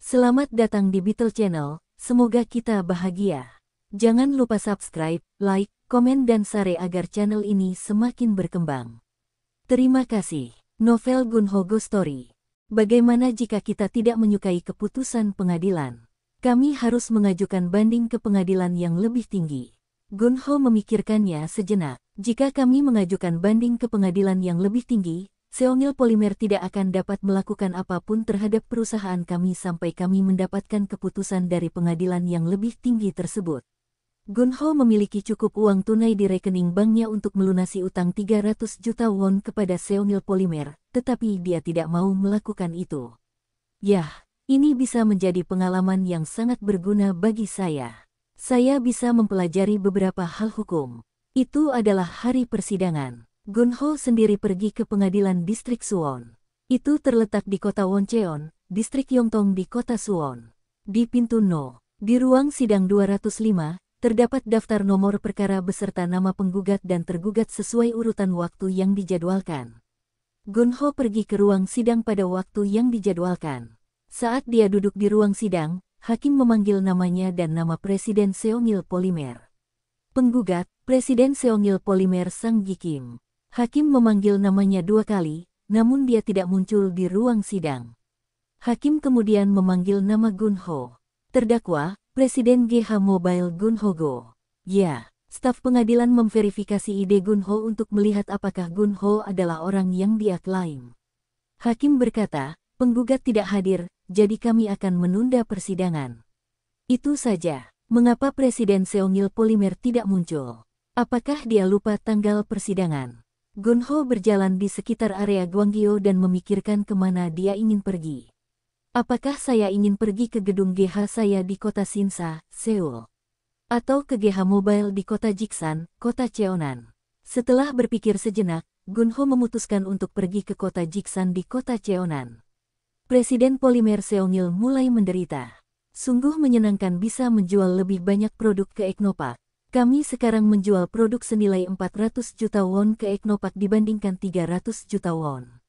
Selamat datang di Beetle Channel, semoga kita bahagia. Jangan lupa subscribe, like, komen dan share agar channel ini semakin berkembang. Terima kasih. Novel Gunho Ghost Story. Bagaimana jika kita tidak menyukai keputusan pengadilan? Kami harus mengajukan banding ke pengadilan yang lebih tinggi. Gunho memikirkannya sejenak. Jika kami mengajukan banding ke pengadilan yang lebih tinggi, Seongil Polymer tidak akan dapat melakukan apapun terhadap perusahaan kami sampai kami mendapatkan keputusan dari pengadilan yang lebih tinggi tersebut. Gunho memiliki cukup uang tunai di rekening banknya untuk melunasi utang 300 juta won kepada Seongil Polymer, tetapi dia tidak mau melakukan itu. Yah, ini bisa menjadi pengalaman yang sangat berguna bagi saya. Saya bisa mempelajari beberapa hal hukum. Itu adalah hari persidangan. Gunho sendiri pergi ke pengadilan distrik Suwon. Itu terletak di kota Woncheon, distrik Yongtong di kota Suwon. Di pintu No, di ruang sidang 205, terdapat daftar nomor perkara beserta nama penggugat dan tergugat sesuai urutan waktu yang dijadwalkan. Gunho pergi ke ruang sidang pada waktu yang dijadwalkan. Saat dia duduk di ruang sidang, hakim memanggil namanya dan nama Presiden Seongil Polymer. Penggugat, Presiden Seongil Polymer Sang Gi Kim. Hakim memanggil namanya 2 kali, namun dia tidak muncul di ruang sidang. Hakim kemudian memanggil nama Gunho. Terdakwa, Presiden GH Mobile Gunho Go. Ya, staf pengadilan memverifikasi ide Gunho untuk melihat apakah Gunho adalah orang yang dia klaim. Hakim berkata, penggugat tidak hadir, jadi kami akan menunda persidangan. Itu saja. Mengapa Presiden Seongil Polymer tidak muncul? Apakah dia lupa tanggal persidangan? Gunho berjalan di sekitar area Gwanggyo dan memikirkan kemana dia ingin pergi. Apakah saya ingin pergi ke gedung GH saya di kota Sinsa, Seoul? Atau ke GH Mobile di kota Jiksan, kota Cheonan? Setelah berpikir sejenak, Gunho memutuskan untuk pergi ke kota Jiksan di kota Cheonan. Presiden Polymer Seongil mulai menderita. Sungguh menyenangkan bisa menjual lebih banyak produk ke Eknopak. Kami sekarang menjual produk senilai 400 juta won ke Eknopak dibandingkan 300 juta won.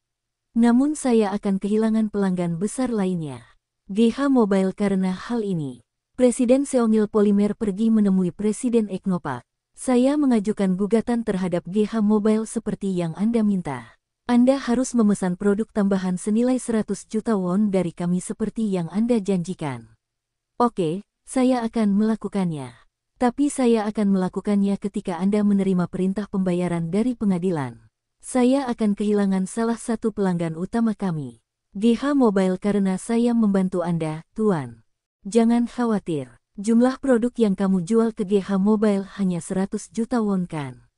Namun saya akan kehilangan pelanggan besar lainnya. GH Mobile karena hal ini. Presiden Seongil Polymer pergi menemui Presiden Eknopak. Saya mengajukan gugatan terhadap GH Mobile seperti yang Anda minta. Anda harus memesan produk tambahan senilai 100 juta won dari kami seperti yang Anda janjikan. Oke, saya akan melakukannya. Tapi saya akan melakukannya ketika Anda menerima perintah pembayaran dari pengadilan. Saya akan kehilangan salah satu pelanggan utama kami. GH Mobile karena saya membantu Anda, Tuan. Jangan khawatir, jumlah produk yang kamu jual ke GH Mobile hanya 100 juta won kan?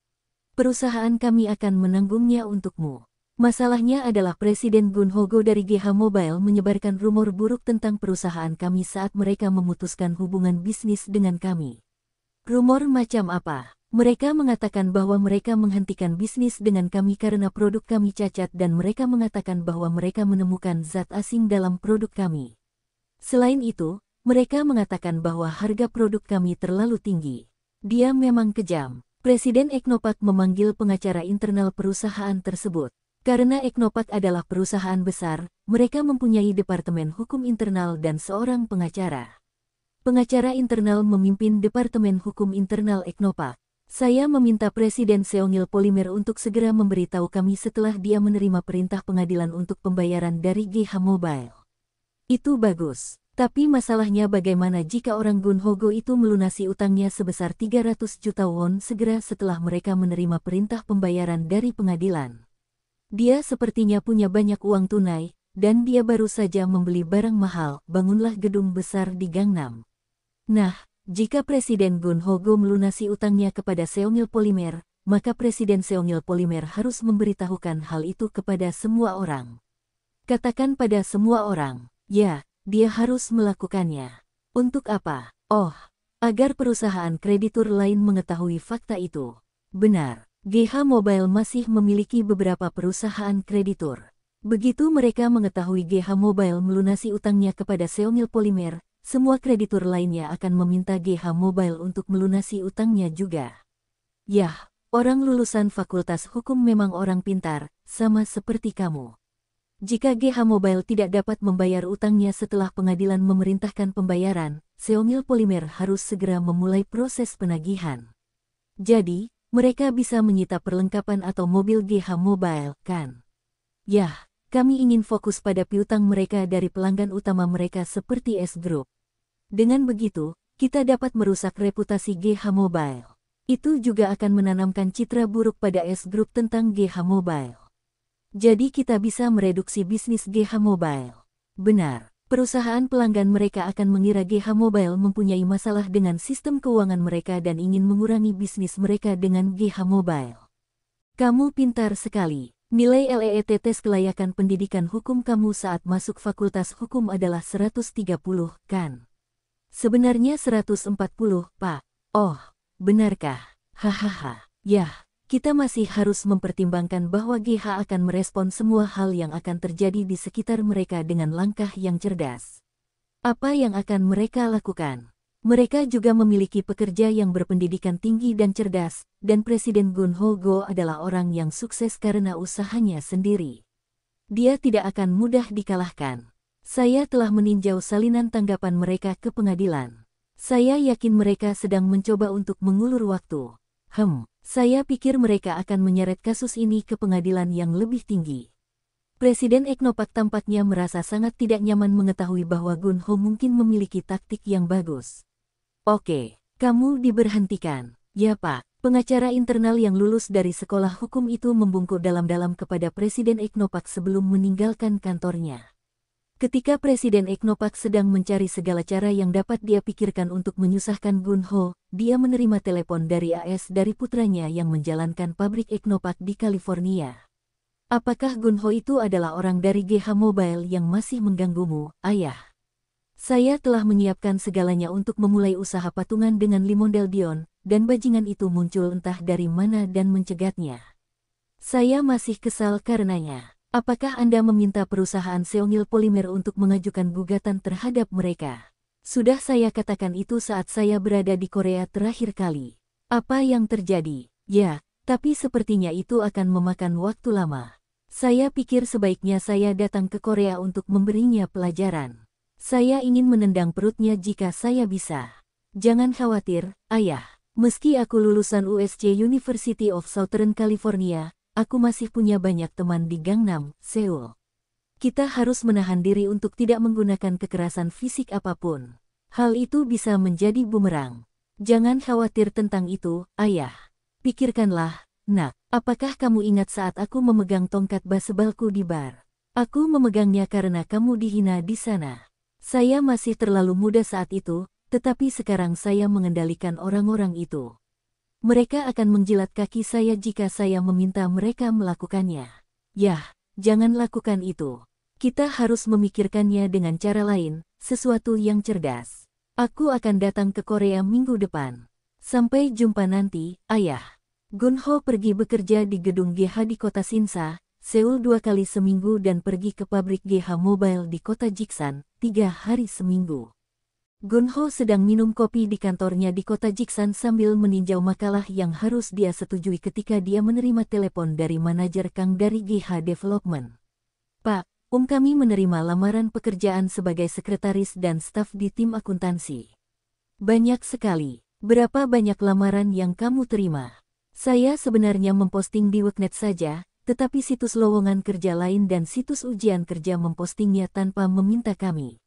Perusahaan kami akan menanggungnya untukmu. Masalahnya adalah Presiden Gunho Go dari GH Mobile menyebarkan rumor buruk tentang perusahaan kami saat mereka memutuskan hubungan bisnis dengan kami. Rumor macam apa? Mereka mengatakan bahwa mereka menghentikan bisnis dengan kami karena produk kami cacat dan mereka mengatakan bahwa mereka menemukan zat asing dalam produk kami. Selain itu, mereka mengatakan bahwa harga produk kami terlalu tinggi. Dia memang kejam. Presiden Eknopak memanggil pengacara internal perusahaan tersebut. Karena Eknopak adalah perusahaan besar, mereka mempunyai departemen hukum internal dan seorang pengacara. Pengacara internal memimpin departemen hukum internal Eknopak. Saya meminta Presiden Seongil Polymer untuk segera memberitahu kami setelah dia menerima perintah pengadilan untuk pembayaran dari GH Mobile. Itu bagus. Tapi masalahnya bagaimana jika orang Gunho Go itu melunasi utangnya sebesar 300 juta won segera setelah mereka menerima perintah pembayaran dari pengadilan? Dia sepertinya punya banyak uang tunai, dan dia baru saja membeli barang mahal, bangunlah gedung besar di Gangnam. Nah, jika Presiden Gunho Go melunasi utangnya kepada Seongil Polymer, maka Presiden Seongil Polymer harus memberitahukan hal itu kepada semua orang. Katakan pada semua orang, ya, dia harus melakukannya. Untuk apa? Oh, agar perusahaan kreditur lain mengetahui fakta itu. Benar. GH Mobile masih memiliki beberapa perusahaan kreditur. Begitu mereka mengetahui GH Mobile melunasi utangnya kepada Seongil Polymer, semua kreditur lainnya akan meminta GH Mobile untuk melunasi utangnya juga. Yah, orang lulusan Fakultas Hukum memang orang pintar, sama seperti kamu. Jika GH Mobile tidak dapat membayar utangnya setelah pengadilan memerintahkan pembayaran, Seongil Polymer harus segera memulai proses penagihan. Jadi, mereka bisa menyita perlengkapan atau mobil GH Mobile, kan? Yah, kami ingin fokus pada piutang mereka dari pelanggan utama mereka seperti S Group. Dengan begitu, kita dapat merusak reputasi GH Mobile. Itu juga akan menanamkan citra buruk pada S Group tentang GH Mobile. Jadi kita bisa mereduksi bisnis GH Mobile. Benar, perusahaan pelanggan mereka akan mengira GH Mobile mempunyai masalah dengan sistem keuangan mereka dan ingin mengurangi bisnis mereka dengan GH Mobile. Kamu pintar sekali. Nilai LEET tes kelayakan pendidikan hukum kamu saat masuk fakultas hukum adalah 130, kan? Sebenarnya 140, Pak. Oh, benarkah? Hahaha. Yah. Kita masih harus mempertimbangkan bahwa GH akan merespon semua hal yang akan terjadi di sekitar mereka dengan langkah yang cerdas. Apa yang akan mereka lakukan? Mereka juga memiliki pekerja yang berpendidikan tinggi dan cerdas, dan Presiden Gun Ho-go adalah orang yang sukses karena usahanya sendiri. Dia tidak akan mudah dikalahkan. Saya telah meninjau salinan tanggapan mereka ke pengadilan. Saya yakin mereka sedang mencoba untuk mengulur waktu. Saya pikir mereka akan menyeret kasus ini ke pengadilan yang lebih tinggi. Presiden Eknopak tampaknya merasa sangat tidak nyaman mengetahui bahwa Gun Ho mungkin memiliki taktik yang bagus. Oke, kamu diberhentikan. Ya Pak, pengacara internal yang lulus dari sekolah hukum itu membungkuk dalam-dalam kepada Presiden Eknopak sebelum meninggalkan kantornya. Ketika Presiden Eknopak sedang mencari segala cara yang dapat dia pikirkan untuk menyusahkan Gun Ho, dia menerima telepon dari AS dari putranya yang menjalankan pabrik Eknopak di California. Apakah Gun Ho itu adalah orang dari GH Mobile yang masih mengganggumu, Ayah? Saya telah menyiapkan segalanya untuk memulai usaha patungan dengan Limondel Dion, dan bajingan itu muncul entah dari mana dan mencegatnya. Saya masih kesal karenanya. Apakah Anda meminta perusahaan Seongil Polymer untuk mengajukan gugatan terhadap mereka? Sudah saya katakan itu saat saya berada di Korea terakhir kali. Apa yang terjadi? Ya, tapi sepertinya itu akan memakan waktu lama. Saya pikir sebaiknya saya datang ke Korea untuk memberinya pelajaran. Saya ingin menendang perutnya jika saya bisa. Jangan khawatir, Ayah. Meski aku lulusan USC University of Southern California, aku masih punya banyak teman di Gangnam, Seoul. Kita harus menahan diri untuk tidak menggunakan kekerasan fisik apapun. Hal itu bisa menjadi bumerang. Jangan khawatir tentang itu, Ayah. Pikirkanlah, Nak, apakah kamu ingat saat aku memegang tongkat basebalku di bar? Aku memegangnya karena kamu dihina di sana. Saya masih terlalu muda saat itu, tetapi sekarang saya mengendalikan orang-orang itu. Mereka akan menjilat kaki saya jika saya meminta mereka melakukannya. Yah, jangan lakukan itu. Kita harus memikirkannya dengan cara lain, sesuatu yang cerdas. Aku akan datang ke Korea minggu depan. Sampai jumpa nanti, Ayah. Gun Ho pergi bekerja di gedung GH di kota Sinsa, Seoul 2 kali seminggu dan pergi ke pabrik GH Mobile di kota Jiksan, 3 hari seminggu. Gun Ho sedang minum kopi di kantornya di kota Jiksan sambil meninjau makalah yang harus dia setujui ketika dia menerima telepon dari manajer Kang dari GH Development. Pak, kami menerima lamaran pekerjaan sebagai sekretaris dan staf di tim akuntansi. Banyak sekali. Berapa banyak lamaran yang kamu terima? Saya sebenarnya memposting di Weknet saja, tetapi situs lowongan kerja lain dan situs ujian kerja mempostingnya tanpa meminta kami.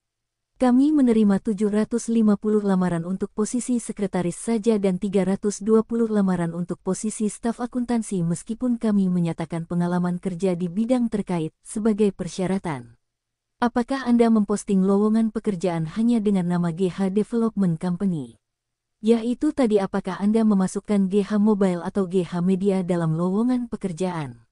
Kami menerima 750 lamaran untuk posisi sekretaris saja dan 320 lamaran untuk posisi staf akuntansi meskipun kami menyatakan pengalaman kerja di bidang terkait sebagai persyaratan. Apakah Anda memposting lowongan pekerjaan hanya dengan nama GH Development Company? Yaitu tadi apakah Anda memasukkan GH Mobile atau GH Media dalam lowongan pekerjaan?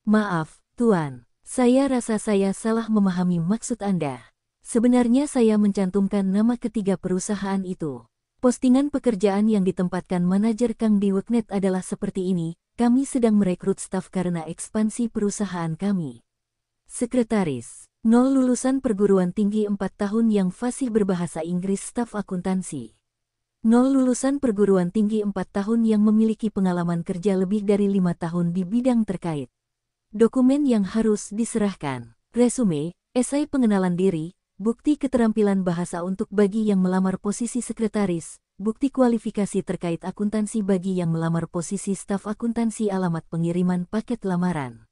Maaf, Tuan. Saya rasa saya salah memahami maksud Anda. Sebenarnya saya mencantumkan nama ketiga perusahaan itu. Postingan pekerjaan yang ditempatkan manajer Kang di Weknet adalah seperti ini, kami sedang merekrut staf karena ekspansi perusahaan kami. Sekretaris, 0 lulusan perguruan tinggi 4 tahun yang fasih berbahasa Inggris staf akuntansi. 0 lulusan perguruan tinggi 4 tahun yang memiliki pengalaman kerja lebih dari 5 tahun di bidang terkait. Dokumen yang harus diserahkan. resume, esai pengenalan diri, bukti keterampilan bahasa untuk bagi yang melamar posisi sekretaris, bukti kualifikasi terkait akuntansi bagi yang melamar posisi staf akuntansi, alamat pengiriman paket lamaran.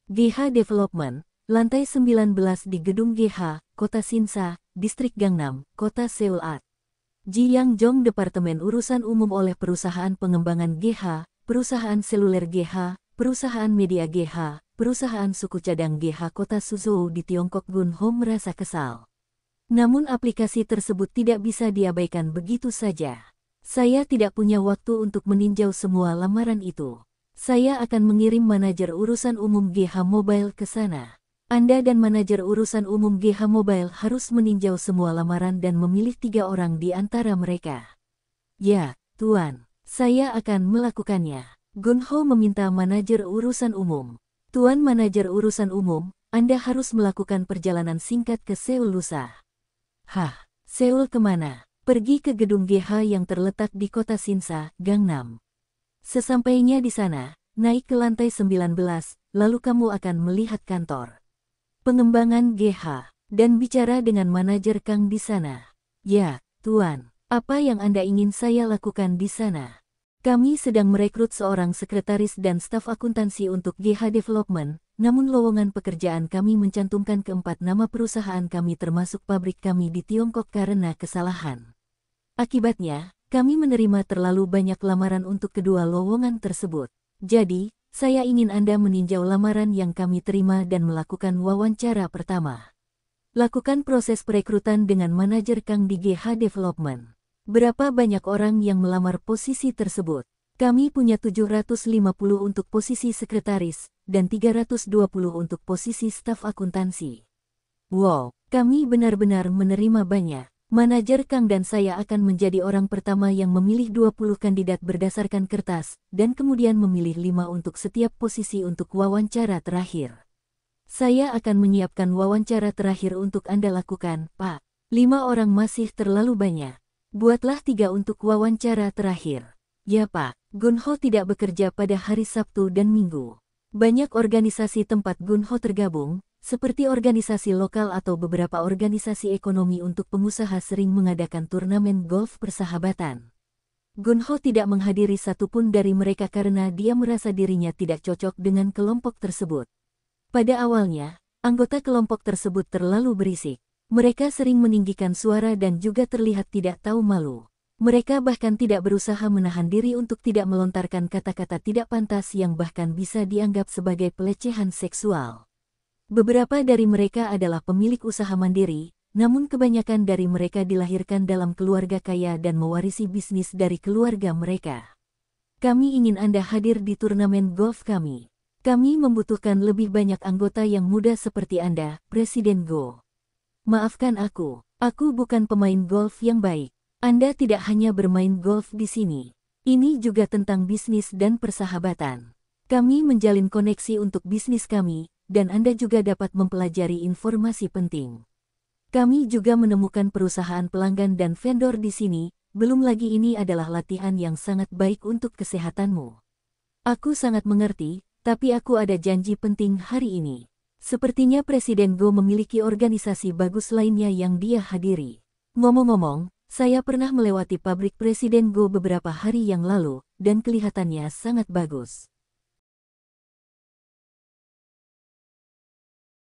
GH Development, lantai 19 di Gedung GH, Kota Sinsa, Distrik Gangnam, Kota Seoul At. Jiyangjong Departemen Urusan Umum oleh Perusahaan Pengembangan GH, Perusahaan Seluler GH, Perusahaan Media GH, Perusahaan Suku Cadang GH Kota Suzhou di Tiongkok. Gunho merasa kesal. Namun aplikasi tersebut tidak bisa diabaikan begitu saja. Saya tidak punya waktu untuk meninjau semua lamaran itu. Saya akan mengirim manajer urusan umum GH Mobile ke sana. Anda dan manajer urusan umum GH Mobile harus meninjau semua lamaran dan memilih 3 orang di antara mereka. Ya, Tuan. Saya akan melakukannya. Gunho meminta manajer urusan umum. Tuan manajer urusan umum, Anda harus melakukan perjalanan singkat ke Seoul lusa. Hah, Seoul kemana? Pergi ke gedung GH yang terletak di kota Sinsa, Gangnam. Sesampainya di sana, naik ke lantai 19, lalu kamu akan melihat kantor pengembangan GH, dan bicara dengan manajer Kang di sana. Ya, Tuan, apa yang Anda ingin saya lakukan di sana? Kami sedang merekrut seorang sekretaris dan staf akuntansi untuk GH Development, namun lowongan pekerjaan kami mencantumkan keempat nama perusahaan kami termasuk pabrik kami di Tiongkok karena kesalahan. Akibatnya, kami menerima terlalu banyak lamaran untuk kedua lowongan tersebut. Jadi, saya ingin Anda meninjau lamaran yang kami terima dan melakukan wawancara pertama. Lakukan proses perekrutan dengan manajer Kang di GH Development. Berapa banyak orang yang melamar posisi tersebut? Kami punya 750 untuk posisi sekretaris, dan 320 untuk posisi staf akuntansi. Wow, kami benar-benar menerima banyak. Manajer Kang dan saya akan menjadi orang pertama yang memilih 20 kandidat berdasarkan kertas, dan kemudian memilih 5 untuk setiap posisi untuk wawancara terakhir. Saya akan menyiapkan wawancara terakhir untuk Anda lakukan, Pak. 5 orang masih terlalu banyak. Buatlah 3 untuk wawancara terakhir. Ya Pak, Gunho tidak bekerja pada hari Sabtu dan Minggu. Banyak organisasi tempat Gunho tergabung, seperti organisasi lokal atau beberapa organisasi ekonomi untuk pengusaha sering mengadakan turnamen golf persahabatan. Gunho tidak menghadiri satupun dari mereka karena dia merasa dirinya tidak cocok dengan kelompok tersebut. Pada awalnya, anggota kelompok tersebut terlalu berisik. Mereka sering meninggikan suara dan juga terlihat tidak tahu malu. Mereka bahkan tidak berusaha menahan diri untuk tidak melontarkan kata-kata tidak pantas yang bahkan bisa dianggap sebagai pelecehan seksual. Beberapa dari mereka adalah pemilik usaha mandiri, namun kebanyakan dari mereka dilahirkan dalam keluarga kaya dan mewarisi bisnis dari keluarga mereka. Kami ingin Anda hadir di turnamen golf kami. Kami membutuhkan lebih banyak anggota yang muda seperti Anda, Presiden Go. Maafkan aku bukan pemain golf yang baik. Anda tidak hanya bermain golf di sini. Ini juga tentang bisnis dan persahabatan. Kami menjalin koneksi untuk bisnis kami, dan Anda juga dapat mempelajari informasi penting. Kami juga menemukan perusahaan pelanggan dan vendor di sini, belum lagi ini adalah latihan yang sangat baik untuk kesehatanmu. Aku sangat mengerti, tapi aku ada janji penting hari ini. Sepertinya Presiden Go memiliki organisasi bagus lainnya yang dia hadiri. Ngomong-ngomong, saya pernah melewati pabrik Presiden Go beberapa hari yang lalu, dan kelihatannya sangat bagus.